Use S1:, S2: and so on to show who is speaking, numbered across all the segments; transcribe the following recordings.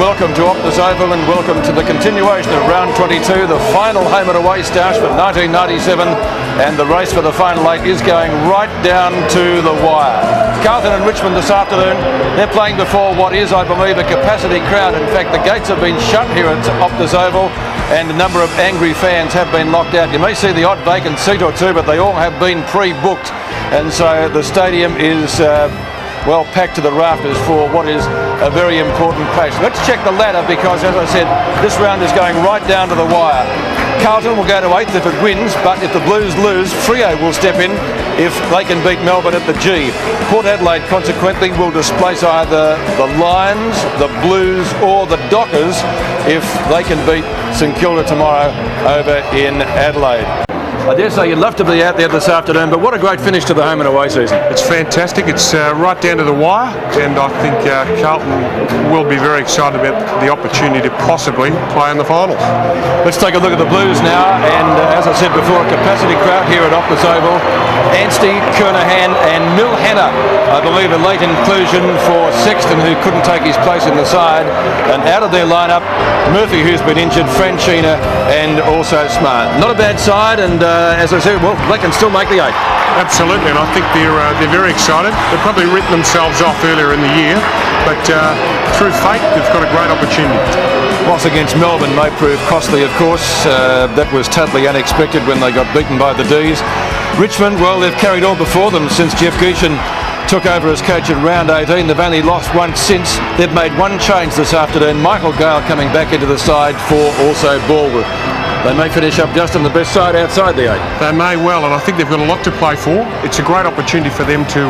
S1: welcome to Optus Oval and welcome to the continuation of round 22, the final home and away start for 1997, and the race for the final 8 is going right down to the wire. Carlton and Richmond this afternoon, they're playing before what is, I believe, a capacity crowd. In fact, the gates have been shut here at Optus Oval and a number of angry fans have been locked out. You may see the odd vacant seat or two, but they all have been pre-booked, and so the stadium is well packed to the rafters for what is a very important clash. Let's check the ladder because, as I said, this round is going right down to the wire. Carlton will go to 8th if it wins, but if the Blues lose, Freo will step in if they can beat Melbourne at the G. Port Adelaide, consequently, will displace either the Lions, the Blues or the Dockers if they can beat St Kilda tomorrow over in Adelaide. I dare say you'd love to be out there this afternoon, but what a great finish to the home and away season.
S2: It's fantastic. It's right down to the wire, and I think Carlton will be very excited about the opportunity to possibly play in the finals.
S1: Let's take a look at the Blues now, and as I said before, a capacity crowd here at Optus Oval. Anstey, Kernahan and Milhanna, I believe, a late inclusion for Sexton, who couldn't take his place in the side, and out of their lineup, Murphy, who's been injured, Franchina and also Smart. Not a bad side, and as I said, well, they can still make the 8.
S2: Absolutely, and I think they're very excited. They've probably written themselves off earlier in the year, but through fate, they've got a great opportunity.
S1: Loss against Melbourne may prove costly, of course. That was totally unexpected when they got beaten by the D's. Richmond, well, they've carried on before them since Jeff Geeshan took over as coach in round 18. They've only lost once since. They've made one change this afternoon. Michael Gale coming back into the side for also Baldwin. They may finish up just on the best side outside the 8.
S2: They may well, and I think they've got a lot to play for. It's a great opportunity for them to,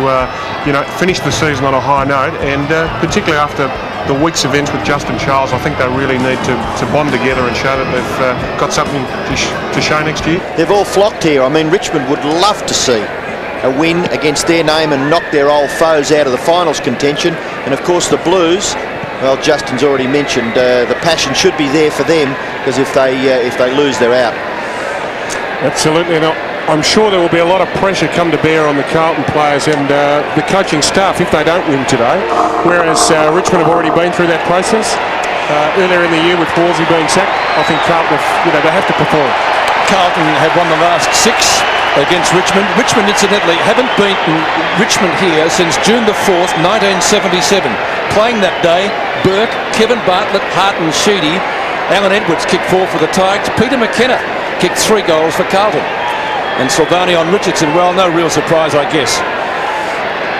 S2: finish the season on a high note, and particularly after the week's events with Justin Charles, I think they really need to bond together and show that they've got something to show next year.
S3: They've all flocked here. I mean, Richmond would love to see a win against their name and knock their old foes out of the finals contention, and of course the Blues. Well, Justin's already mentioned the passion should be there for them, because if they lose, they're out.
S2: Absolutely, and I'm sure there will be a lot of pressure come to bear on the Carlton players and the coaching staff if they don't win today. Whereas Richmond have already been through that process earlier in the year with Horsey being sacked. I think Carlton, they have to perform.
S1: Carlton have won the last 6 against Richmond. Richmond, incidentally, haven't beaten Richmond here since June the 4th, 1977. Playing that day, Burke, Kevin Bartlett, Hart and Sheedy. Alan Edwards kicked 4 for the Tigers. Peter McKenna kicked 3 goals for Carlton. And Silvani on Richardson, well, no real surprise, I guess.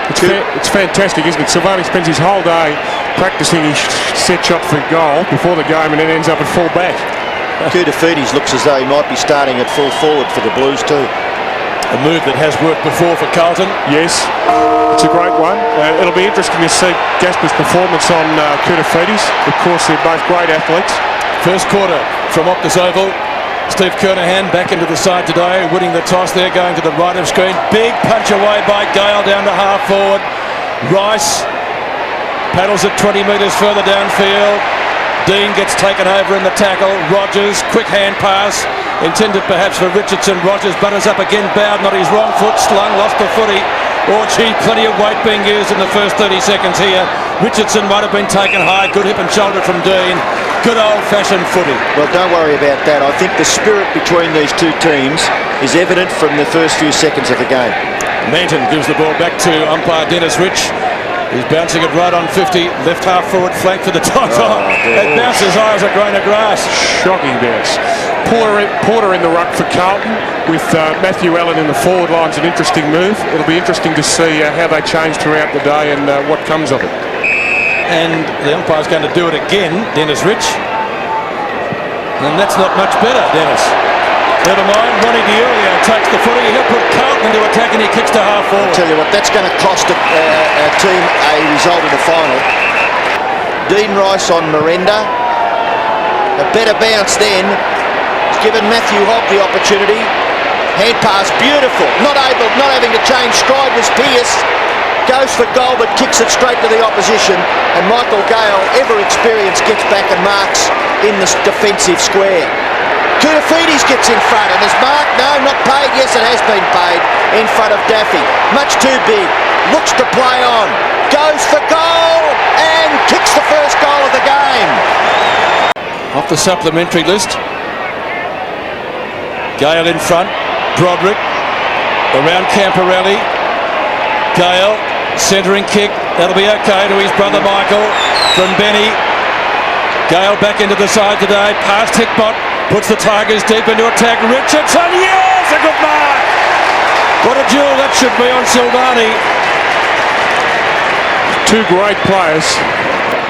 S2: It's fantastic, isn't it? Silvani spends his whole day practicing his set shot for goal before the game and then ends up at full back.
S3: Koutafidis looks as though he might be starting at full forward for the Blues too.
S1: A move that has worked before for Carlton.
S2: Yes, it's a great one. It'll be interesting to see Gasper's performance on Koutafidis. Of course, they're both great athletes.
S1: First quarter from Optus Oval. Steve Kernahan back into the side today, winning the toss there, going to the right of screen. Big punch away by Gale down to half forward. Rice paddles it 20 metres further downfield. Dean gets taken over in the tackle. Rogers, quick hand pass, intended perhaps for Richardson. Rogers butters up again, bowed, not his wrong foot, slung, lost the footy. Oh gee, plenty of weight being used in the first 30 seconds here. Richardson might have been taken high, good hip and shoulder from Dean. Good old-fashioned footy.
S3: Well, don't worry about that. I think the spirit between these two teams is evident from the first few seconds of the game.
S1: Manton gives the ball back to umpire Dennis Rich. He's bouncing it right on 50, left half forward flank for the Tigers. It bounces high as a grain of grass.
S2: Shocking bounce. Porter in the ruck for Carlton with Matthew Allen in the forward line's an interesting move. It'll be interesting to see how they change throughout the day and what comes of it.
S1: And the umpire's going to do it again, Dennis Rich. And that's not much better, Dennis. Never mind, Ronnie Diorio takes the footy. He'll put Carlton into attack and he kicks to half forward.
S3: I'll tell you what, that's going to cost a team a result in the final. Dean Rice on Miranda. A better bounce then. He's given Matthew Hogg the opportunity. Hand pass, beautiful. Not having to change stride was Pearce. Goes for goal but kicks it straight to the opposition. And Michael Gale, ever experienced, gets back and marks in the defensive square. Koutafidis gets in front and is marked. No, not paid. Yes, it has been paid in front of Daffy. Much too big. Looks to play on. goes for goal and kicks the first goal of the game.
S1: Off the supplementary list. Gale in front. Broderick around Camporelli. Gale centering kick. That'll be okay to his brother Michael from Benny. Gale back into the side today. Past Hickbot. Puts the Tigers deep into attack. Richardson. Yes! A good mark. What a duel that should be on Silvani.
S2: Two great players.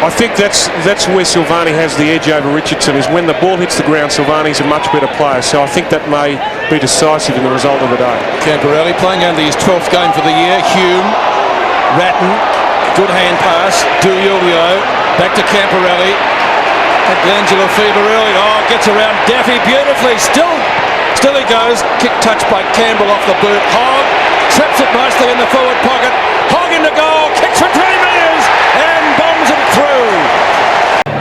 S2: I think that's where Silvani has the edge over Richardson, is when the ball hits the ground, Silvani's a much better player. So I think that may be decisive in the result of the day.
S1: Camporelli playing only his 12th game for the year. Hume, Ratton, good hand pass. Dulio, back to Camporelli. At Glandular fever early. Oh, gets around Daffy beautifully. Still he goes. Kick touched by Campbell off the boot. Hogg traps it nicely in the forward pocket. Hogg into goal. Kicks for 20 metres and bombs it through.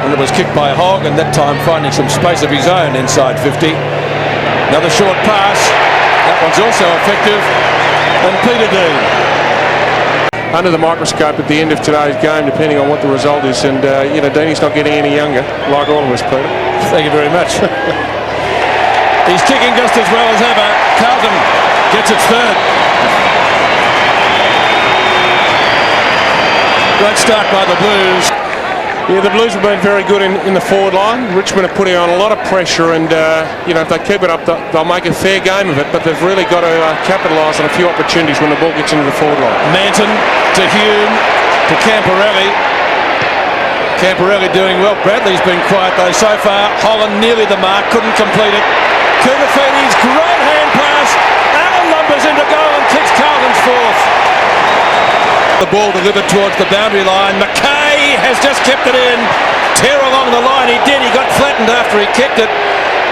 S1: And it was kicked by Hogg, and that time finding some space of his own inside 50. Another short pass. That one's also effective. And Peter Dean.
S2: Under the microscope at the end of today's game, depending on what the result is, and Deaney's not getting any younger, like all of us, Peter.
S1: Thank you very much. He's kicking just as well as ever. Carlton gets its third. Great start by the Blues.
S2: Yeah, the Blues have been very good in the forward line. Richmond are putting on a lot of pressure, and if they keep it up, they'll make a fair game of it. But they've really got to capitalise on a few opportunities when the ball gets into the forward line.
S1: Manton to Hume to Camporelli. Camporelli doing well. Bradley's been quiet though so far. Holland nearly the mark, couldn't complete it. Koulibaly's great hand pass. Allen lumbers into goal and kicks Carlton's fourth. The ball delivered towards the boundary line. McKay has just kept it in. Tear along the line. He did. He got flattened after he kicked it.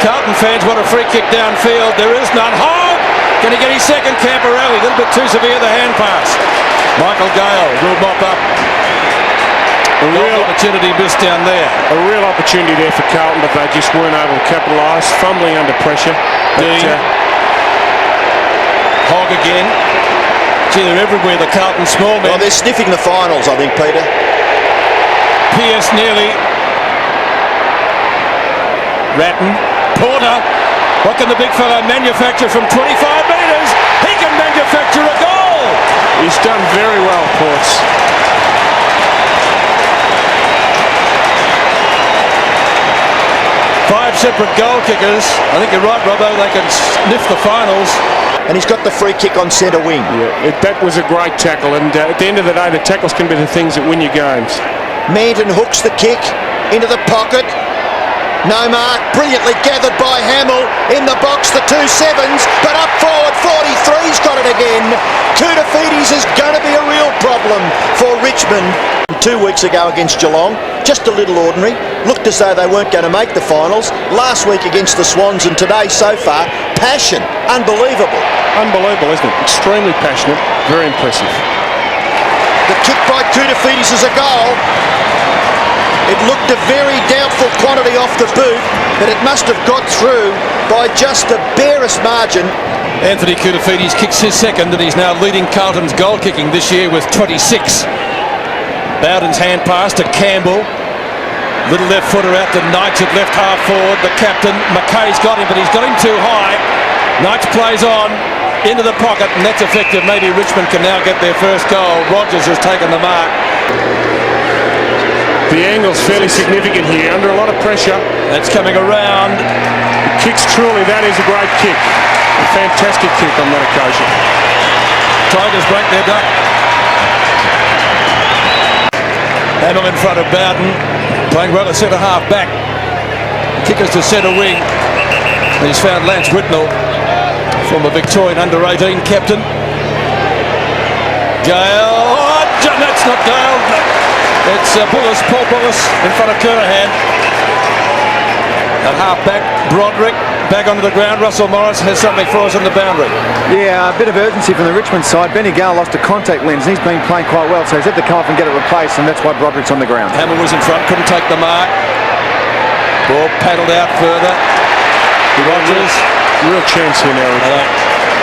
S1: Carlton fans want a free kick downfield. There is none. Hogg! Can he get his second? Camporelli. A little bit too severe, the hand pass. Michael Gale will mop up. A real opportunity missed down there.
S2: A real opportunity there for Carlton, but they just weren't able to capitalise. Fumbling under pressure.
S1: Dean. Hogg again. Gee, they're everywhere, the Carlton small men.
S3: Well, they're sniffing the finals, I think, Peter.
S1: Pearce nearly. Ratton. Porter. What can the big fellow manufacture from 25 metres? He can manufacture a goal.
S2: He's done very well, Ports.
S1: Five separate goal kickers. I think you're right, Robbo. They can sniff the finals.
S3: And he's got the free kick on centre wing.
S2: Yeah, that was a great tackle, and at the end of the day, the tackles can be the things that win you games.
S3: Manton hooks the kick into the pocket. No mark, brilliantly gathered by Hamill. In the box, the 2-7s, but up forward, 43's got it again. Koulibaly's is going to be a real problem for Richmond. 2 weeks ago against Geelong, just a little ordinary. Looked as though they weren't going to make the finals. Last week against the Swans, and today so far, passion, unbelievable.
S2: Unbelievable, isn't it? Extremely passionate, very impressive.
S3: The kick by Koulibaly's is a goal. It looked a very doubtful quantity off the boot, but it must have got through by just the barest margin.
S1: Anthony Koulibaly kicks his second, and he's now leading Carlton's goal kicking this year with 26. Bowden's hand pass to Campbell. Little left footer out to Knights at left half forward. The captain, McKay's got him, but he's got him too high. Knights plays on into the pocket, and that's effective. Maybe Richmond can now get their first goal. Rogers has taken the mark.
S2: The angle's fairly significant here, under a lot of pressure.
S1: That's coming around.
S2: The kick's truly, that is a great kick. A fantastic kick on that occasion.
S1: Tigers break their duck. Hamill in front of Bowden, playing well at centre half back. Kickers to centre wing. He's found Lance Whitnell, former Victorian under-18 captain. Gale. Oh, that's not Gale. It's Bullis, Paul Bullis in front of Kernahan. At half back, Broderick back onto the ground. Russell Morris has something for us on the boundary.
S4: Yeah, a bit of urgency from the Richmond side. Benny Gale lost a contact lens, and he's been playing quite well, so he's had to come up and get it replaced, and that's why Broderick's on the ground.
S1: Hamill was in front, couldn't take the mark. Ball paddled out further. Rogers.
S2: Real chance here now.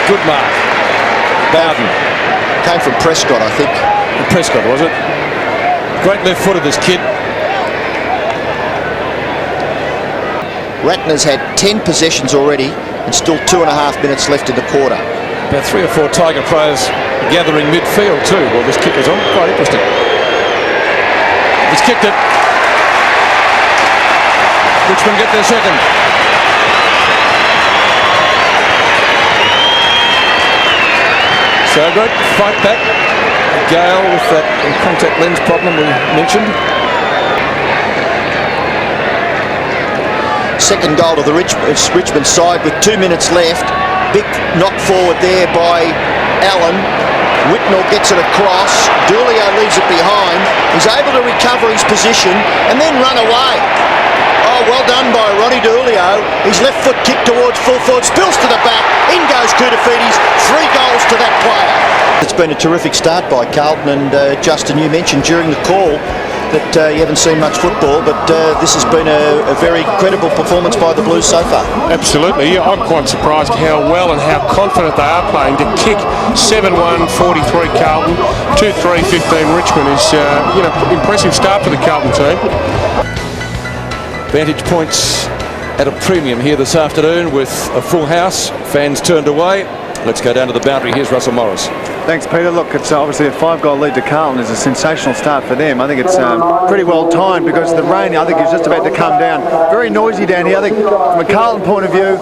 S1: Good mark. Bowden.
S3: Came from Prescott, I think.
S1: Prescott, was it? Great left foot of this kid.
S3: Ratner's had 10 possessions already and still 2.5 minutes left in the quarter.
S1: About 3 or 4 Tiger players gathering midfield too. Well, this kick is on. Quite interesting. He's kicked it. Richmond get their second. So great fight back. Gale with that contact lens problem we mentioned.
S3: Second goal to the Richmond side with 2 minutes left. Big knock forward there by Allen. Whitnell gets it across. D'Ulio leaves it behind. He's able to recover his position and then run away. Oh, well done by Ronnie D'Ulio. His left foot kick towards full forward, spills to the back. In goes Koutafidis. 3 goals to that player. It's been a terrific start by Carlton, and Justin, you mentioned during the call that you haven't seen much football, but this has been a very credible performance by the Blues so far.
S2: Absolutely. Yeah, I'm quite surprised how well and how confident they are playing. To kick 7-1, 43 Carlton, 2-3, 15 Richmond is impressive start for the Carlton team.
S1: Vantage points at a premium here this afternoon with a full house. Fans turned away. Let's go down to the boundary. Here's Russell Morris.
S4: Thanks, Peter. Look, it's obviously a 5-goal lead to Carlton is a sensational start for them. I think it's pretty well timed because the rain, I think, is just about to come down. Very noisy down here. I think from a Carlton point of view,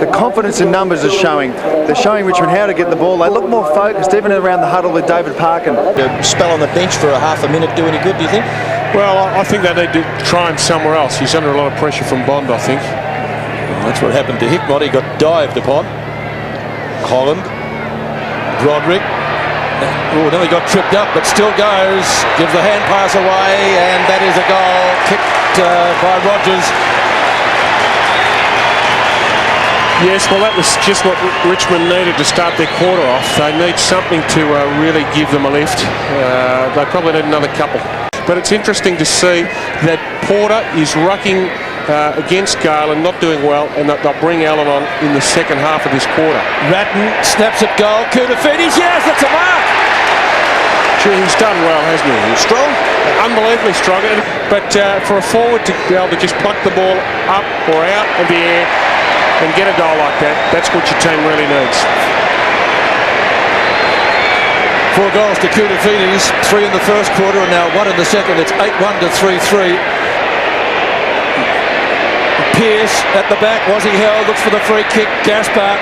S4: the confidence in numbers is showing. They're showing Richmond how to get the ball. They look more focused, even around the huddle with David Parkin.
S3: A spell on the bench for a half a minute do any good, do you think?
S2: Well, I think they need to try him somewhere else. He's under a lot of pressure from Bond, I think.
S1: Well, that's what happened to Hickmott. He got dived upon. Holland. Broderick. Oh, no, he got tripped up, but still goes. Gives the hand pass away, and that is a goal kicked by Rogers.
S2: Yes, well, that was just what Richmond needed to start their quarter off. They need something to really give them a lift. They probably need another couple. But it's interesting to see that Porter is rucking against Gale and not doing well, and they'll bring Allen on in the second half of this quarter.
S1: Ratton snaps at goal. Koutafidis, yes, that's a mark.
S2: Gee, he's done well, hasn't he? He's strong, unbelievably strong. But for a forward to be able to just pluck the ball up or out of the air and get a goal like that, that's what your team really needs.
S1: 4 goals to Koutafidis, 3 in the first quarter and now 1 in the second. It's 8-1 to 3-3. Pearce at the back, was he held? Looks for the free kick. Gaspar,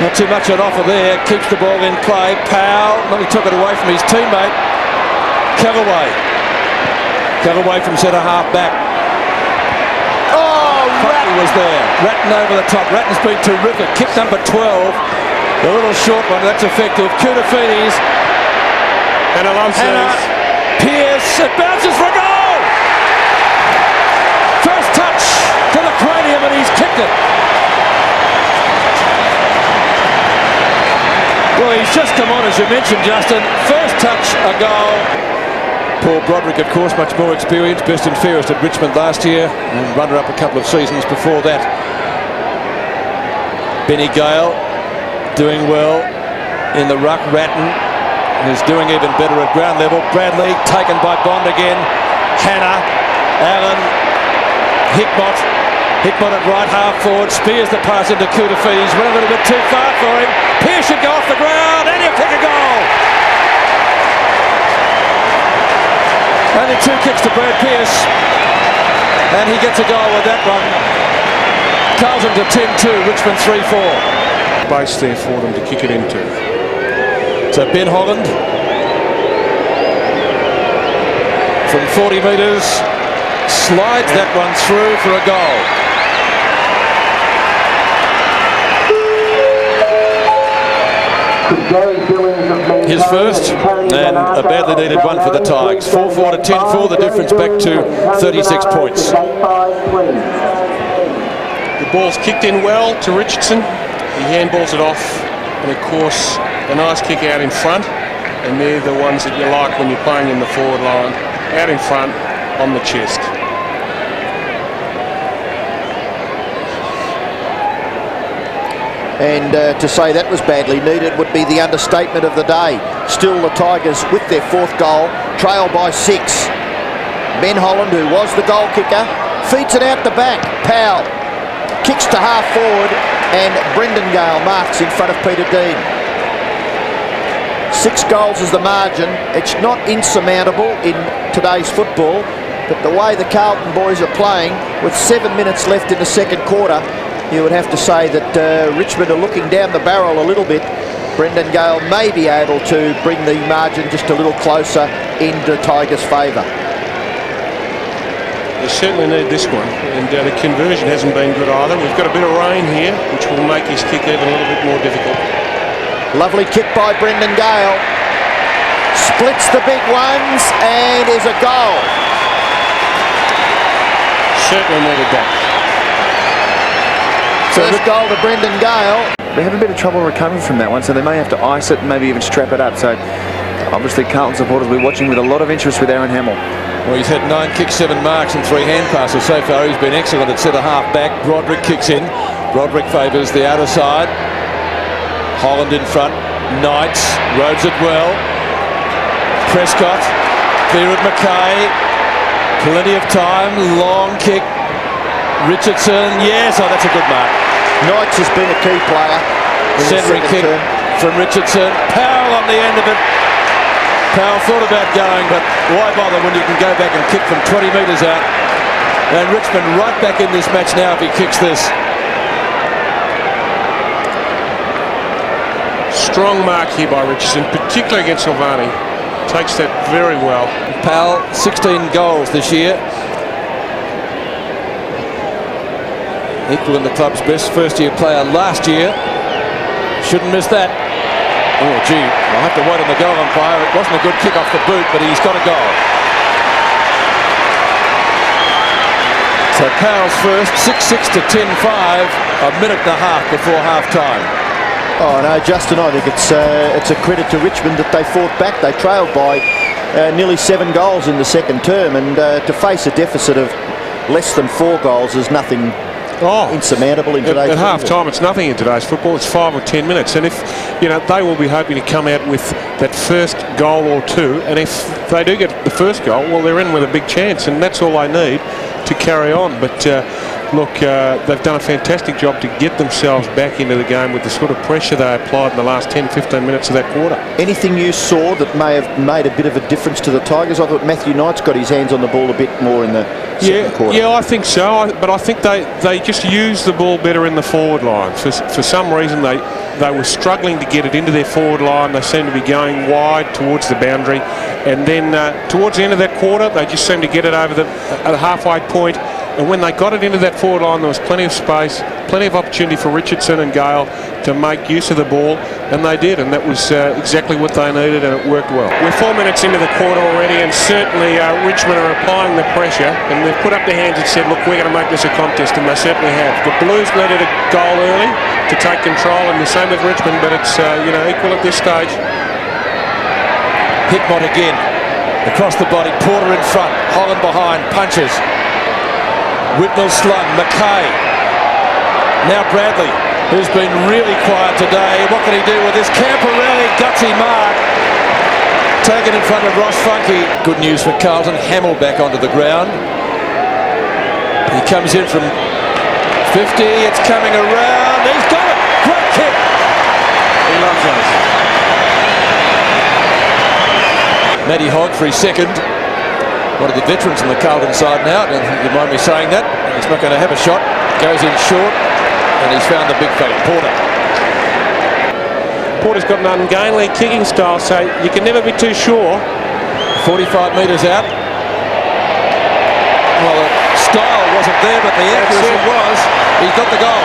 S1: not too much on offer there. Keeps the ball in play. Powell, no, he took it away from his teammate. Cavaway from centre half back. Oh, Ratton was there. Ratton over the top. Ratton's been terrific. Kick number 12. A little short one, that's effective. Koutafidis.
S2: And Hanna.
S1: Pearce, it bounces for a goal! First touch to the cranium and he's kicked it. Well, he's just come on, as you mentioned, Justin. First touch, a goal. Paul Broderick, of course, much more experienced. Best and fairest at Richmond last year and runner-up a couple of seasons before that. Benny Gale doing well in the ruck. Ratton is doing even better at ground level. Bradley taken by Bond again. Hanna, Allen, Hickmott at right half forward. Spears the pass into Koutafidis. Went a little bit too far for him. Pearce should go off the ground and he'll kick a goal. Only 2 kicks to Brad Pearce and he gets a goal with that one. Carlton to 10-2, Richmond 3-4.
S2: Base there for them to kick it into.
S1: So Ben Holland from 40 metres slides that one through for a goal. His first and a badly needed one for the Tigers. 4-4 to 10-4, the difference back to 36 points.
S2: The ball's kicked in well to Richardson. He handballs it off, and of course a nice kick out in front, and they're the ones that you like when you're playing in the forward line, out in front on the chest.
S3: and to say that was badly needed would be the understatement of the day. Still the Tigers with their 4th goal, trail by 6. Ben Holland, who was the goal kicker, feeds it out the back. Powell kicks to half forward, and Brendan Gale marks in front of Peter Dean. 6 goals is the margin. It's not insurmountable in today's football, but the way the Carlton boys are playing, with 7 minutes left in the second quarter, you would have to say that Richmond are looking down the barrel a little bit. Brendan Gale may be able to bring the margin just a little closer into Tigers' favour.
S2: They certainly need this one, and the conversion hasn't been good either. We've got a bit of rain here, which will make his kick even a little bit more difficult.
S3: Lovely kick by Brendan Gale. Splits the big ones and is a goal.
S2: Certainly needed that.
S3: First goal to Brendan Gale.
S4: They have a bit of trouble recovering from that one, so they may have to ice it and maybe even strap it up. So obviously Carlton supporters will be watching with a lot of interest with Aaron Hamill.
S1: Well, he's had 9 kicks, 7 marks and 3 hand passes so far. He's been excellent at centre half back. Broderick kicks in. Broderick favours the outer side. Holland in front. Knights roads it well. Prescott. Clear at Mackay. Plenty of time. Long kick. Richardson. Yes, oh, that's a good mark.
S3: Knights has been a key player.
S1: Centering kick from Richardson. Powell on the end of it. Powell thought about going, but why bother when you can go back and kick from 20 metres out? And Richmond right back in this match now if he kicks this.
S2: Strong mark here by Richardson, particularly against Silvani. Takes that very well.
S1: Powell, 16 goals this year. Equaling the club's best first-year player last year. Shouldn't miss that. Oh, gee, I'll have to wait on the goal umpire. It wasn't a good kick off the boot, but he's got a goal. So Powell's first, 6-6 to 10-5, a minute and a half before half-time.
S3: Oh no, Justin, I think it's a credit to Richmond that they fought back. They trailed by nearly 7 goals in the second term, and to face a deficit of less than 4 goals is nothing insurmountable in today's
S2: football. At half time, it's nothing in today's football. It's 5 or 10 minutes, and if they will be hoping to come out with that first goal or 2, and if they do get the first goal, well, they're in with a big chance, and that's all they need to carry on. But look, they've done a fantastic job to get themselves back into the game with the sort of pressure they applied in the last 10-15 minutes of that quarter.
S3: Anything you saw that may have made a bit of a difference to the Tigers? I thought Matthew Knight's got his hands on the ball a bit more in the second quarter.
S2: Yeah, I think so. But I think they just used the ball better in the forward line. For some reason, they were struggling to get it into their forward line. They seemed to be going wide towards the boundary. And then towards the end of that quarter, they just seemed to get it over the halfway point. And when they got it into that forward line, there was plenty of space, plenty of opportunity for Richardson and Gale to make use of the ball, and they did, and that was exactly what they needed, and it worked well. We're 4 minutes into the quarter already, and certainly Richmond are applying the pressure, and they've put up their hands and said, look, we're going to make this a contest, and they certainly have. The Blues needed a goal early to take control, and the same with Richmond, but it's equal at this stage.
S1: Hickmott again, across the body, Porter in front, Holland behind, punches. Whitnell slung, Mackay. Now Bradley, who's been really quiet today. What can he do with this? Camporelli, gutsy mark. Taken in front of Ross Funky. Good news for Carlton. Hamill back onto the ground. He comes in from 50. It's coming around. He's got it. Great kick. He loves us. Matty Hogg for his second. One of the veterans on the Carlton side now, and you mind me saying that. He's not going to have a shot. Goes in short, and he's found the big fella, Porter.
S2: Porter's got an ungainly kicking style, so you can never be too sure.
S1: 45 metres out. Well, the style wasn't there, but the accuracy was. He's got the goal.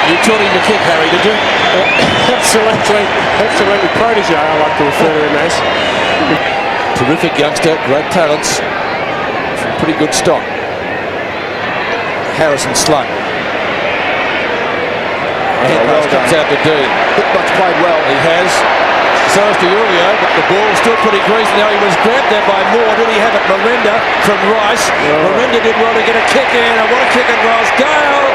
S1: You taught him to kick, Harry, did you?
S2: Absolutely. Protege, I like to refer to him as.
S1: Terrific youngster, great talents, from pretty good stock. Harrison slung. Well comes out to Dean.
S3: Hickmott's played well.
S1: He has. So has Julio, but the ball's still pretty greasy. Now he was grabbed there by Moore. Did he have it? Miranda from Rice. Miranda did well to get a kick in, and what a kick it was. Gale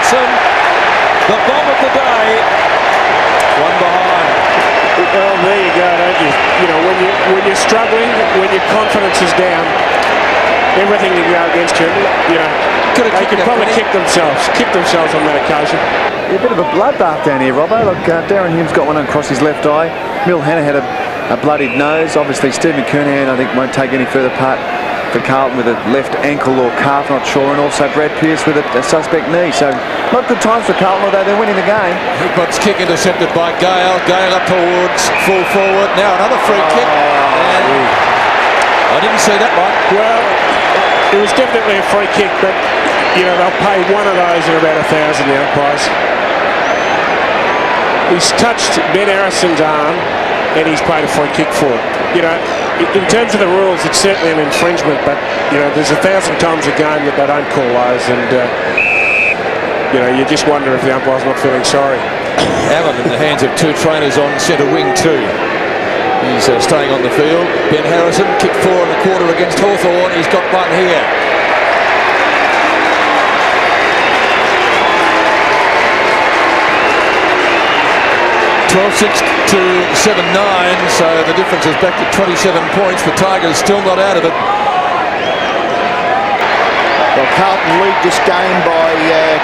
S1: Harrison, the bomb of the day, one behind.
S2: Well, there you go, don't you? You know, when you're struggling, when your confidence is down, everything can go against you. You know, they could probably kick themselves on that occasion.
S4: Yeah, a bit of a bloodbath down here, Robbo. Look, Darren Hume's got one across his left eye. Mill Hanna had a bloodied nose. Obviously, Stephen Kernahan, I think, won't take any further part for Carlton with a left ankle or calf, not sure. And also Brad Pearce with a suspect knee. So not good times for Carlton, although they're winning the game.
S1: Higbot's kick intercepted by Gale. Gale up towards full forward. Now another free kick. And I didn't see that one.
S2: Well, it was definitely a free kick, but you know, they'll pay one of those in about 1,000, the umpires. He's touched Ben Harrison's arm and he's paid a free kick for it. You know, in terms of the rules, it's certainly an infringement, but you know, there's 1,000 times a game that they don't call those, and you know, you just wonder if the umpire's not feeling sorry.
S1: Allen in the hands of two trainers on centre wing too. He's staying on the field. Ben Harrison, kick 4.25 against Hawthorn. He's got one here. 12-6 to 7-9, so the difference is back to 27 points. The Tigers still not out of it.
S3: Well, Carlton lead this game by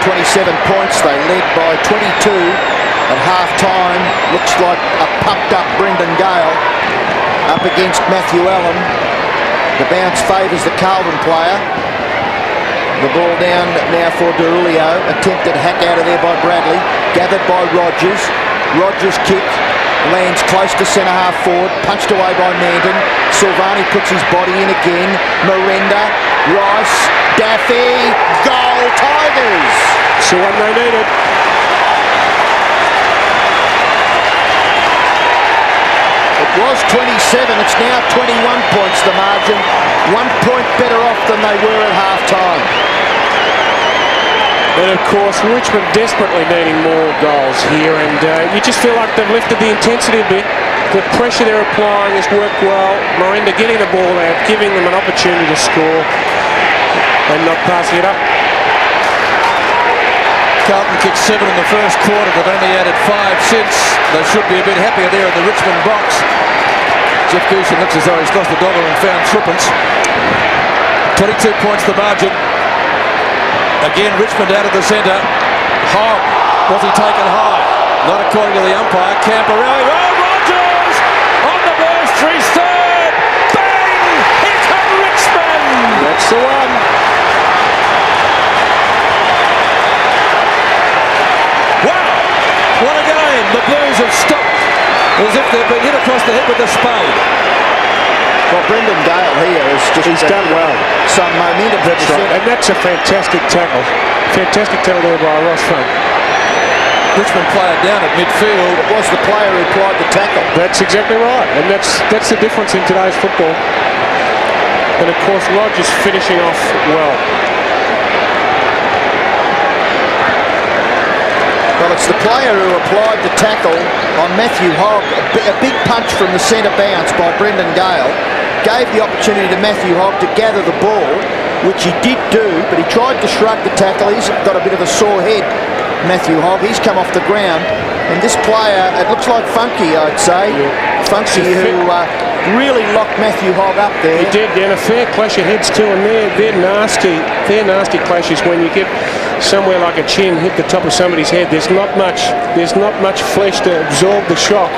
S3: 27 points. They led by 22 at half-time. Looks like a pumped-up Brendan Gale up against Matthew Allen. The bounce favours the Carlton player. The ball down now for D'Aurelio. Attempted hack out of there by Bradley. Gathered by Rogers. Rogers' kick lands close to centre-half forward, punched away by Manton. Silvani puts his body in again. Miranda, Rice, Daffy, goal, Tigers!
S2: It's the one they needed.
S3: It was 27, it's now 21 points the margin. 1 point better off than they were at half-time.
S2: And of course, Richmond desperately needing more goals here, and you just feel like they've lifted the intensity a bit. The pressure they're applying has worked well. Miranda getting the ball out, giving them an opportunity to score, and not passing it up.
S1: Carlton kicked 7 in the first quarter. They've only added 5 since. They should be a bit happier there in the Richmond box. Jeff Goosen looks as though he's lost $1 and found threepence. 22 points the margin. Again, Richmond out of the centre. Hogg, was he taken high? Not according to the umpire. Camporelli. Oh, Rogers on the burst, he's third. Bang! Here come Richmond.
S2: That's the one.
S1: Wow! What a game. The Blues have stopped as if they've been hit across the head with a spade.
S3: Well, Brendan Gale here has just
S2: done well.
S3: Some momentum.
S2: That's right. And that's a fantastic tackle. Fantastic tackle there by Ross Funk.
S1: Richmond player down at midfield.
S3: It was the player who applied the tackle.
S2: That's exactly right. And that's the difference in today's football. And of course, Rogers finishing off well.
S3: Well, it's the player who applied the tackle on Matthew Hogg. A big punch from the centre bounce by Brendan Gale gave the opportunity to Matthew Hogg to gather the ball, which he did do, but he tried to shrug the tackle. He's got a bit of a sore head, Matthew Hogg. He's come off the ground, and this player, it looks like Funky, I'd say. Yeah. Funky, who really locked Matthew Hogg up there.
S2: He did, and a fair clash of heads too, and they're nasty. They're nasty clashes when you get somewhere like a chin hit the top of somebody's head. There's not much flesh to absorb the shock.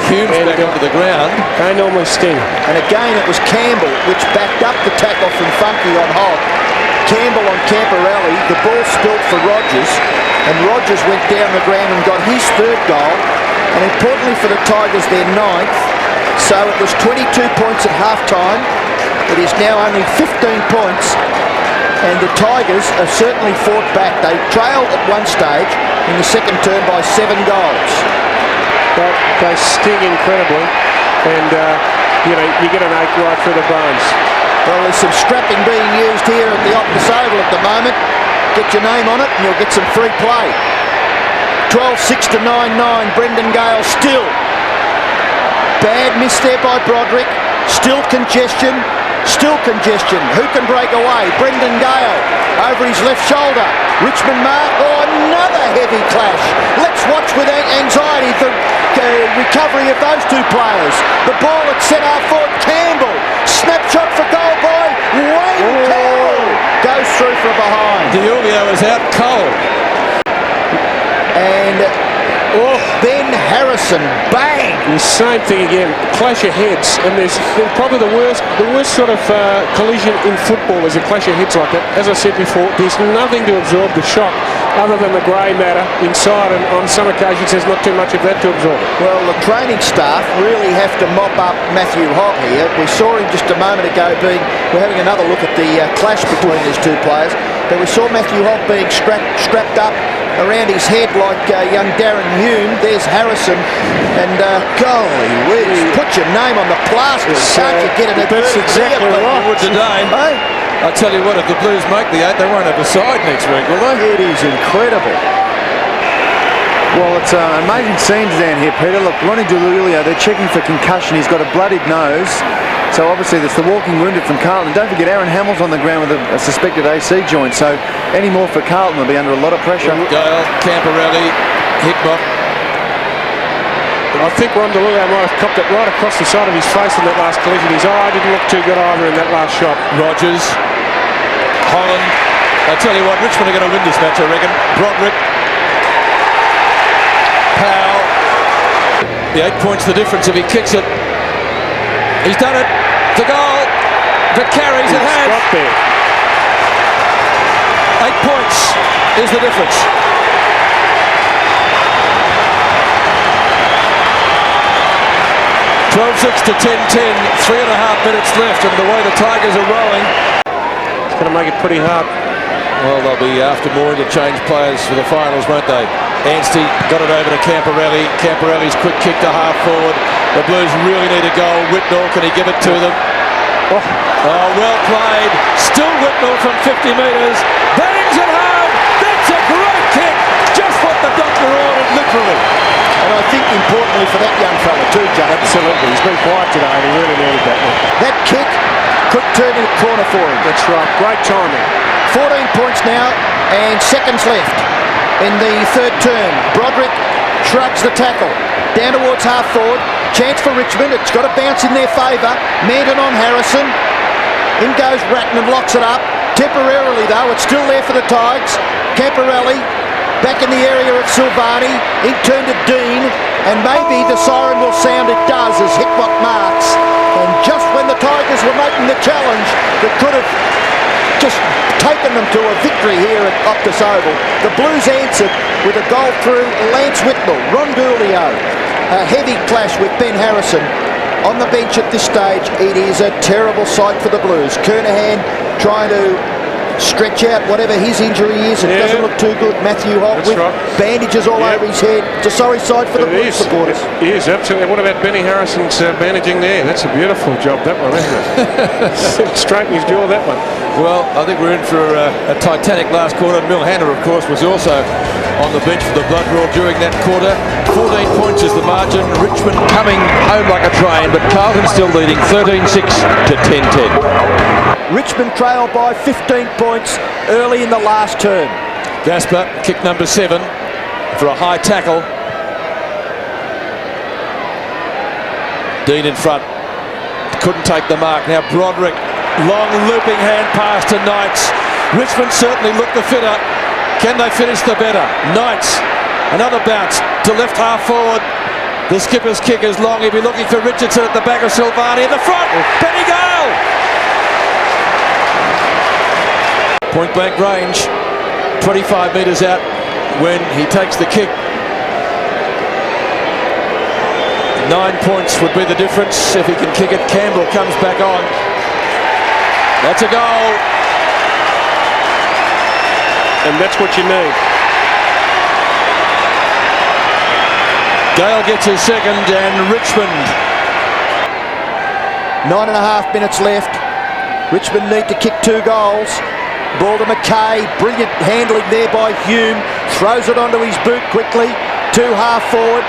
S1: Humes back onto the ground.
S2: They normally sting.
S3: And again, it was Campbell which backed up the tackle from Funky on Hogg. Campbell on Camporelli. The ball spilled for Rogers, and Rogers went down the ground and got his third goal, and importantly for the Tigers, their 9th. So it was 22 points at half-time. It is now only 15 points, and the Tigers have certainly fought back. They trailed at one stage in the second term by 7 goals.
S2: But they sting incredibly, and you know, you get an ache right through the bones.
S3: Well, there's some strapping being used here at the Optus Oval at the moment. Get your name on it and you'll get some free play. 12-6 to 9-9. Brendan Gale still. Bad miss there by Broderick. Still congestion. Still congestion. Who can break away? Brendan Gale over his left shoulder. Richmond mark. Oh, another heavy clash. Let's watch with anxiety the recovery of those two players. The ball at centre forward. Campbell. Snapshot for goal by Wayne Campbell. Goes through from behind.
S1: Julio is out cold.
S3: And Ben Harrison, bang!
S2: The same thing again, clash of heads, and there's probably the worst sort of collision in football is a clash of heads like that. As I said before, there's nothing to absorb the shock other than the grey matter inside, and on some occasions there's not too much of that to absorb.
S3: Well, the training staff really have to mop up Matthew Hobb here. We saw him just a moment ago we're having another look at the clash between these two players, but we saw Matthew Hobb being strapped up around his head like young Darren Hume. There's Harrison, and golly whiz, put your name on the plaster, can't you get it?
S2: That's exactly right.
S1: Would today.
S3: Hey?
S1: I tell you what, if the Blues make the 8, they won't have a side next week, will they?
S3: It is incredible.
S4: Well, it's amazing scenes down here, Peter. Look, Ronnie DeLulio, they're checking for concussion. He's got a bloodied nose. So obviously there's the walking wounded from Carlton. Don't forget Aaron Hamill's on the ground with a suspected AC joint. So any more for Carlton will be under a lot of pressure.
S1: Gale, Camporelli, Hickmott.
S2: I think Ron DeLulio might have copped it right across the side of his face in that last collision. His eye didn't look too good either in that last shot.
S1: Rogers, Holland. I tell you what, Richmond are going to win this match, I reckon. Broderick, Powell. The 8 points the difference if he kicks it. He's done it. The goal. If it carries, it has.
S2: Got there.
S1: 8 points is the difference. 12-6 to 10-10. 3.5 minutes left, and the way the Tigers are rolling,
S2: It's going to make it pretty hard.
S1: well, they'll be after more interchange players for the finals, won't they? Anstey got it over to Camporelli. Camporelli's quick kick to half forward. The Blues really need a goal. Whitnall, can he give it to them? Oh, well played. Still Whitnall from 50 metres. Bangs it home. That's a great kick. Just what the doctor ordered, literally.
S3: And I think importantly for that young fella too, John.
S2: Absolutely. He's been quiet today and he really needed that one.
S3: That kick could turn in a corner for him.
S2: That's right. Great timing.
S3: 14 points now and seconds left in the third term. Broderick shrugs the tackle. Down towards half forward. Chance for Richmond. It's got to bounce in their favour. Manton on Harrison. In goes Ratton and locks it up. Temporarily though, it's still there for the Tigers. Camporelli back in the area of Silvani. In turn to Dean. And maybe the siren will sound. It does as Hickmott marks. And just when the Tigers were making the challenge that could have just taken them to a victory here at Optus Oval, the Blues answered with a goal through Lance Whitnall. Ron DeLulio, a heavy clash with Ben Harrison on the bench at this stage. It is a terrible sight for the Blues. Kernahan trying to stretch out whatever his injury is. It doesn't look too good. Matthew Holt with bandages all over his head. It's a sorry sight for the Blues supporters.
S2: It is, absolutely. What about Benny Harrison's bandaging there? That's a beautiful job, that one, isn't it? Straighten his jaw, that one.
S1: Well, I think we're in for a titanic last quarter. Mill Hanna, of course, was also on the bench for the Blood Roar during that quarter. 14 points is the margin. Richmond coming home like a train, but Carlton still leading 13-6 to 10-10.
S3: Richmond trail by 15 points early in the last term.
S1: Gasper, kick number 7 for a high tackle. Dean in front. Couldn't take the mark. Now Broderick. Long looping hand pass to Knights. Richmond certainly look the fitter. Can they finish the better? Knights. Another bounce to left half forward. The skipper's kick is long. He'll be looking for Richardson at the back of Silvani. In the front. Benny Gale. Point blank range. 25 metres out when he takes the kick. 9 points would be the difference if he can kick it. Campbell comes back on. That's a goal.
S2: And that's what you need.
S1: Gale gets his second, and Richmond.
S3: 9.5 minutes left. Richmond need to kick 2 goals. Ball to McKay. Brilliant handling there by Hume. Throws it onto his boot quickly. 2 half forward.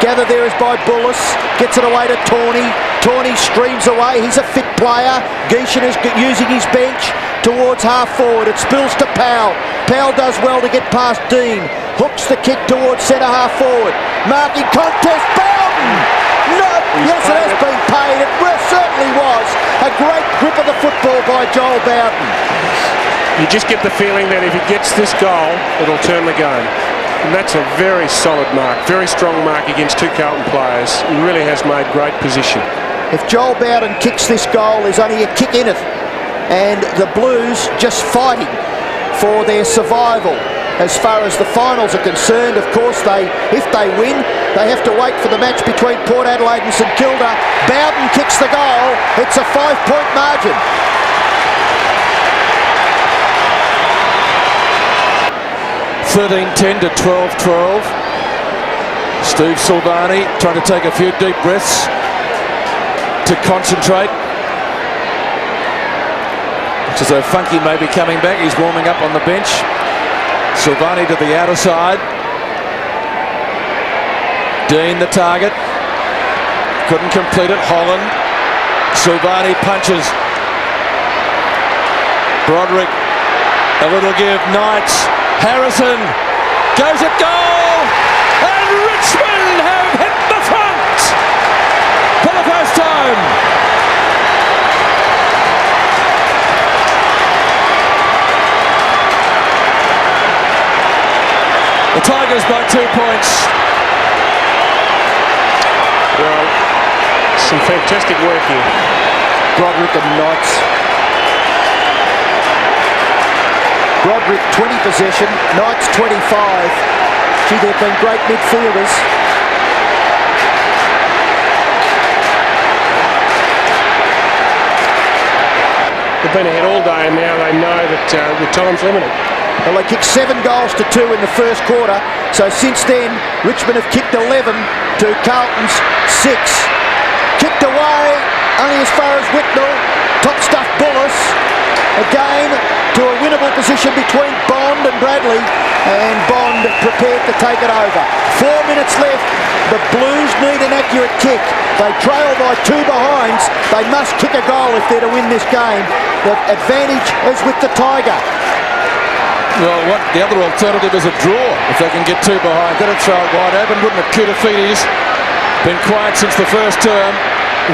S3: Gathered there is by Bullis. Gets it away to Tawney. Tawney streams away. He's a fit player. Geeshan is using his bench towards half forward. It spills to Powell. Powell does well to get past Dean. Hooks the kick towards centre half forward. Marking contest. Bowden! No, yes, it has been paid. It certainly was. A great grip of the football by Joel Bowden.
S2: You just get the feeling that if he gets this goal, it'll turn the game. And that's a very solid mark, very strong mark against two Carlton players. He really has made great position.
S3: If Joel Bowden kicks this goal, there's only a kick in it. And the Blues just fighting for their survival. As far as the finals are concerned, of course, if they win, they have to wait for the match between Port Adelaide and St Kilda. Bowden kicks the goal. It's a 5-point margin.
S1: (13-10 to 12-12). Steve Silvani trying to take a few deep breaths to concentrate. It's as though Funky may be coming back. He's warming up on the bench. Silvani to the outer side. Dean the target. Couldn't complete it. Holland. Silvani punches. Broderick. A little give. Knights. Harrison goes at goal, and Richmond have hit the front for the first time. The Tigers by 2 points.
S2: Well, some fantastic work here.
S3: Broderick and Knights. Broderick 20 possession, Knights 25. Gee, they've been great midfielders.
S2: They've been ahead all day, and now they know that the time's limited.
S3: Well, they kicked 7 goals to 2 in the first quarter. So since then, Richmond have kicked 11 to Carlton's 6. Kicked away, only as far as Whitnell. Top stuff Bullis. Again, to a winnable position between Bond and Bradley, and Bond prepared to take it over. 4 minutes left. The Blues need an accurate kick. They trail by 2 behinds. They must kick a goal if they're to win this game. The advantage is with the Tiger.
S1: Well, the other alternative is a draw if they can get 2 behind. That'd throw it wide open, wouldn't it? Koutafidis been quiet since the first term.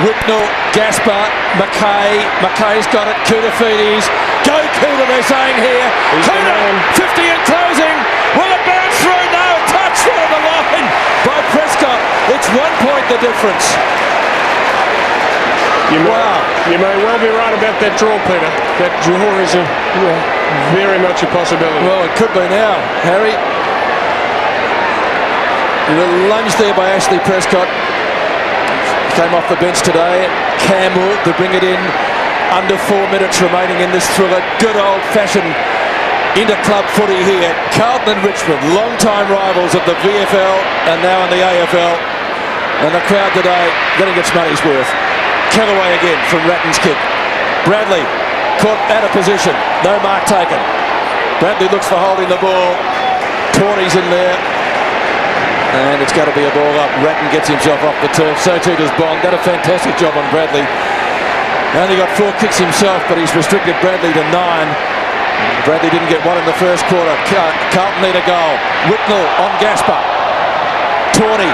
S1: Whitnell, Gaspar, McKay's got it. Koutafidis. Go Kouta, they're saying here. Kouta, 50 and closing. Will it bounce through? No, touched on the line by Prescott. It's 1 point the difference.
S2: You may well be right about that draw, Peter. That draw is very much a possibility.
S1: Well, it could be now, Harry. A little lunge there by Ashley Prescott. Came off the bench today. Campbell to bring it in. Under 4 minutes remaining in this thriller. Good old-fashioned inter-club footy here. Carlton and Richmond, long-time rivals of the VFL and now in the AFL. And the crowd today getting its money's worth. Kellaway again from Ratton's kick. Bradley caught out of position. No mark taken. Bradley looks for holding the ball. Tawney's in there. And it's got to be a ball up. Ratton gets himself off the turf. So too does Bond. Did a fantastic job on Bradley. Only got 4 kicks himself, but he's restricted Bradley to 9. Bradley didn't get one in the first quarter. Carlton need a goal. Whitnell on Gaspar. Tawney.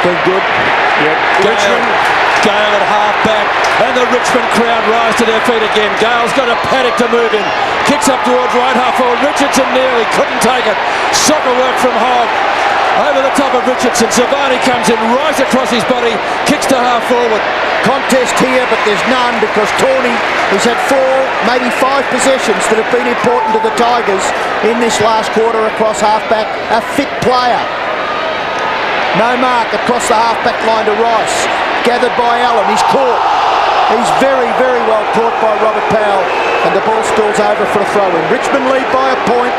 S1: Been good.
S2: Yep.
S1: Gale at half back. And the Richmond crowd rise to their feet again. Gale's got a panic to move in. Kicks up towards right half forward. Richardson nearly couldn't take it. Soccer work from Hogg. Over the top of Richardson. Silvani comes in right across his body. Kicks to half forward.
S3: Contest here, but there's none because Tawney has had 4, maybe 5 possessions that have been important to the Tigers in this last quarter across half-back. A fit player. No mark across the half-back line to Rice. Gathered by Allen. He's caught. He's very, very well caught by Robert Powell. And the ball spills over for a throw-in. Richmond lead by a point.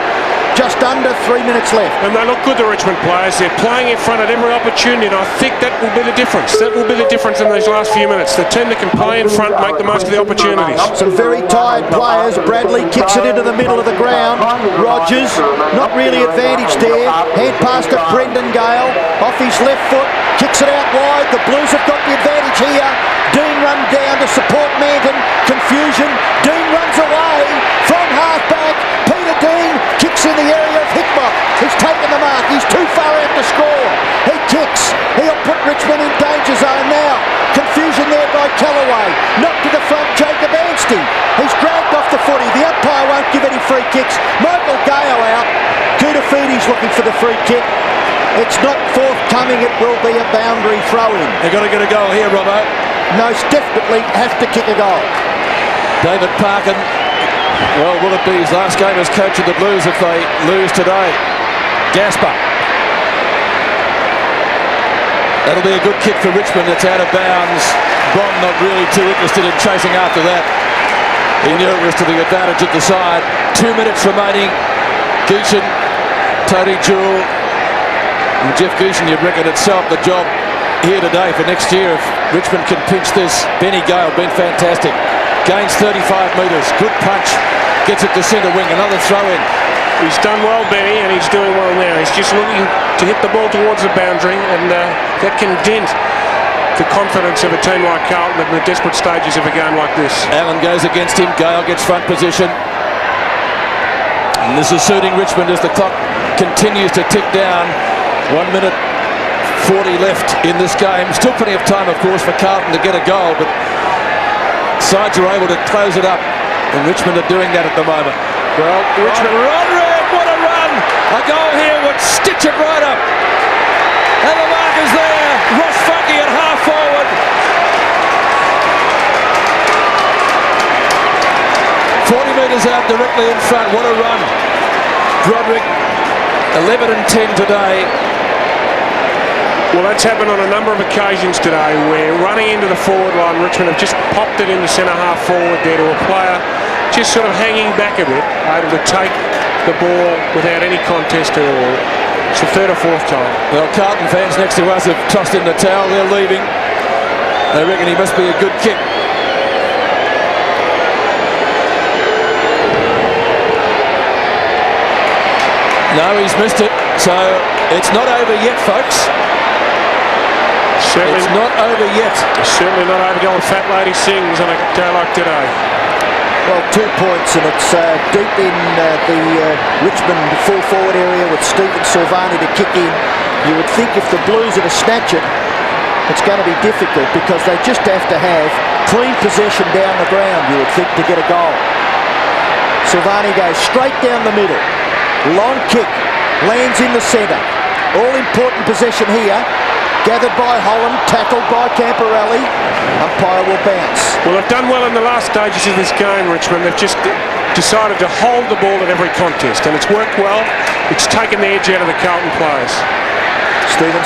S3: Just under 3 minutes left.
S2: And they look good, the Richmond players. They're playing in front at every opportunity, and I think that will be the difference. That will be the difference in these last few minutes. The team that can play in front, make the most of the opportunities.
S3: Some very tired players. Bradley kicks it into the middle of the ground. Rogers, not really advantaged there. Hand pass to Brendan Gale. Off his left foot, kicks it out wide. The Blues have got the advantage here. Dean run down to support Manton. Confusion. Dean runs away from half-back. Peter Dean kicks in the area of Hickmott. He's taken the mark. He's too far out to score. He kicks. He'll put Richmond in danger zone now. Confusion there by Callaway. Knocked to the front, Jacob Anstey. He's grabbed off the footy. The umpire won't give any free kicks. Michael Gale out. Kudafidi's looking for the free kick. It's not forthcoming. It will be a boundary throw-in.
S1: They've got to get a goal here, Robbo.
S3: Most definitely have to kick a goal.
S1: David Parkin, well, will it be his last game as coach of the Blues if they lose today? Gaspar. That'll be a good kick for Richmond. It's out of bounds. Bond not really too interested in chasing after that. He knew it was to the advantage of the side. 2 minutes remaining. Geeshan, Tony Jewell, and Jeff Geeshan, you'd reckon itself the job here today for next year if Richmond can pinch this. Benny Gale been fantastic. Gains 35 metres. Good punch. Gets it to centre wing. Another throw in.
S2: He's done well, Benny, and he's doing well now. He's just looking to hit the ball towards the boundary, and that can dent the confidence of a team like Carlton at the desperate stages of a game like this.
S1: Allen goes against him. Gale gets front position. And this is suiting Richmond as the clock continues to tick down. 1 minute 40 left in this game. Still plenty of time, of course, for Carlton to get a goal, but sides are able to close it up, and Richmond are doing that at the moment.
S2: Well, Richmond...
S1: Roderick, what a run! A goal here would stitch it right up. And the mark is there. Ross Funky at half forward. 40 metres out directly in front. What a run. Roderick, 11 and 10 today.
S2: Well, that's happened on a number of occasions today where running into the forward line, Richmond have just popped it in the centre half forward there to a player just sort of hanging back a bit, able to take the ball without any contest at all. It's the third or fourth time.
S1: Well, Carlton fans next to us have tossed in the towel. They're leaving. They reckon he must be a good kick. No, he's missed it. So it's not over yet, folks.
S2: Certainly,
S1: it's not over yet.
S2: Certainly not over going Fat Lady Sings on a day like today.
S3: Well, 2 points, and it's deep in the Richmond full forward area with Stephen Silvani to kick in. You would think if the Blues are to snatch it, it's going to be difficult because they just have to have clean possession down the ground, you would think, to get a goal. Silvani goes straight down the middle. Long kick, lands in the centre. All important possession here. Gathered by Holland, tackled by Camporelli. Umpire will bounce.
S2: Well, they've done well in the last stages of this game, Richmond. They've just decided to hold the ball at every contest, and it's worked well. It's taken the edge out of the Carlton players.
S3: Stephen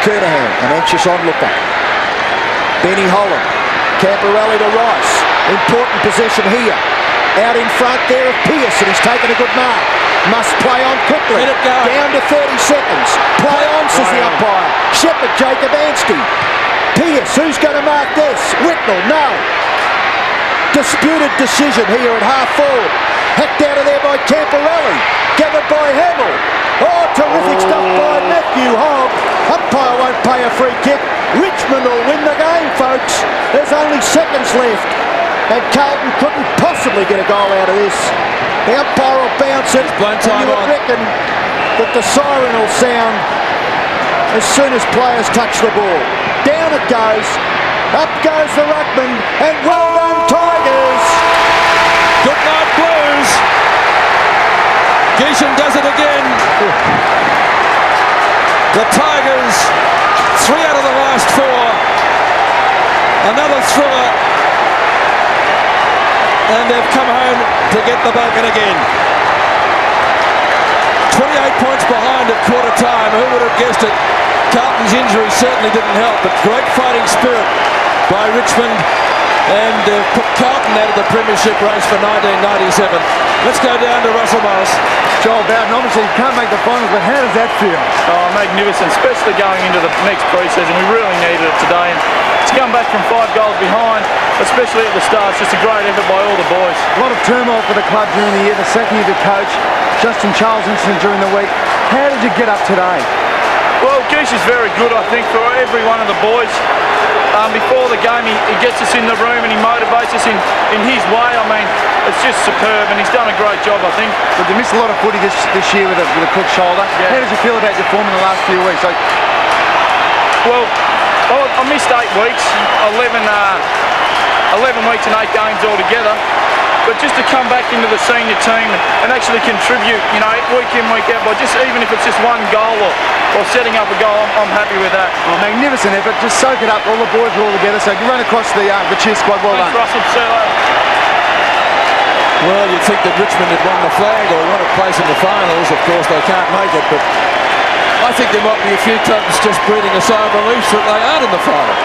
S3: Kernahan, an anxious onlooker. Benny Holland, Camporelli to Rice. Important possession here. Out in front there of Pearce, and he's taken a good mark. Must play on quickly.
S1: Let it go.
S3: Down to 30 seconds. Play on, says the umpire. Shepherd, Jacob Anstey. Pearce, who's going to mark this? Whitnell, no. Disputed decision here at half forward. Hacked out of there by Camporelli. Gathered by Hamill. Oh, terrific stuff by Matthew Hogg. Umpire won't pay a free kick. Richmond will win the game, folks. There's only seconds left. And Carlton couldn't possibly get a goal out of this. The umpire will bounce it, and you would reckon that the siren will sound as soon as players touch the ball. Down it goes, up goes the ruckman, and well done Tigers!
S1: Good night Blues! Geeshan does it again. The Tigers, 3 out of the last 4. Another thriller. And they've come home to get the bacon again. 28 points behind at quarter time. Who would have guessed it? Carlton's injury certainly didn't help, but great fighting spirit by Richmond. and put Carlton out of the premiership race for 1997. Let's go down to Russell Morris.
S4: Joel Bowden, obviously you can't make the finals, but how does that feel?
S5: Oh, magnificent, especially going into the next pre-season. We really needed it today, and to come back from 5 goals behind, especially at the start, it's just a great effort by all the boys.
S4: A lot of turmoil for the club during the year, the second year to coach, Justin Charles incident during the week. How did you get up today?
S5: Well, Geesh is very good, I think, for every one of the boys. Before the game, he gets us in the room and he motivates us in his way. I mean, it's just superb, and he's done a great job, I think.
S4: But you missed a lot of footy this year with a crook shoulder.
S5: Yeah.
S4: How did you feel about your form in the last few weeks?
S5: Well, I missed 8 weeks, 11 weeks and 8 games altogether. But just to come back into the senior team and actually contribute, you know, week in, week out, by just even if it's just 1 goal or setting up a goal, I'm happy with that.
S4: Oh, magnificent effort. Just soak it up. All the boys are all together. So you run across the cheer squad. Well
S5: Thanks,
S4: done.
S5: Russell. See you later.
S1: Well, you'd think that Richmond had won the flag or won a place in the finals. Of course, they can't make it, but I think there might be a few clubs just breathing a sigh of relief that they aren't in the final.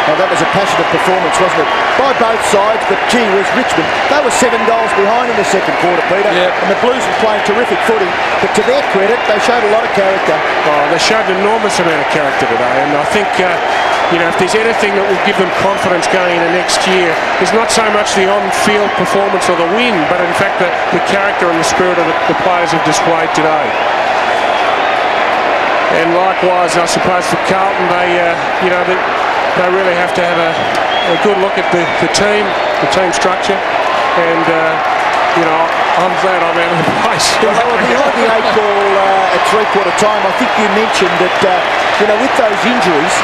S3: Well, that was a passionate performance, wasn't it? By both sides, but gee whiz, Richmond, they were 7 goals behind in the second quarter, Peter.
S1: Yeah.
S3: And the Blues were playing terrific footy. But to their credit, they showed a lot of character.
S2: Oh, they showed an enormous amount of character today, and I think, you know, if there's anything that will give them confidence going into next year, it's not so much the on-field performance or the win, but in fact the character and the spirit of the players have displayed today. And likewise, I suppose for Carlton, they really have to have a good look at the team structure, and you know, I'm glad I'm out of the place.
S3: Well, they were behind the 8 ball at 3/4 time. I think you mentioned that, you know, with those injuries,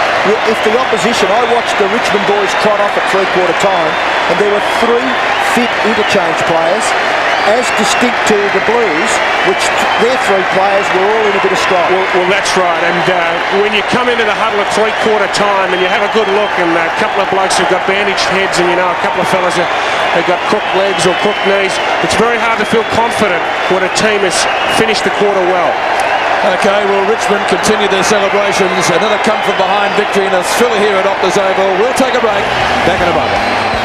S3: if the opposition, I watched the Richmond boys trot off at 3/4 time, and there were 3 fit interchange players, as distinct to the Blues, which their 3 players were all in a bit of strife.
S2: Well, that's right. And when you come into the huddle at 3/4 time and you have a good look, and a couple of blokes have got bandaged heads, and you know a couple of fellas have got crooked legs or crooked knees, it's very hard to feel confident when a team has finished the quarter well.
S1: Okay, well, Richmond continue their celebrations. Another come from behind victory in a thriller here at Optus Oval. We'll take a break. Back in a moment.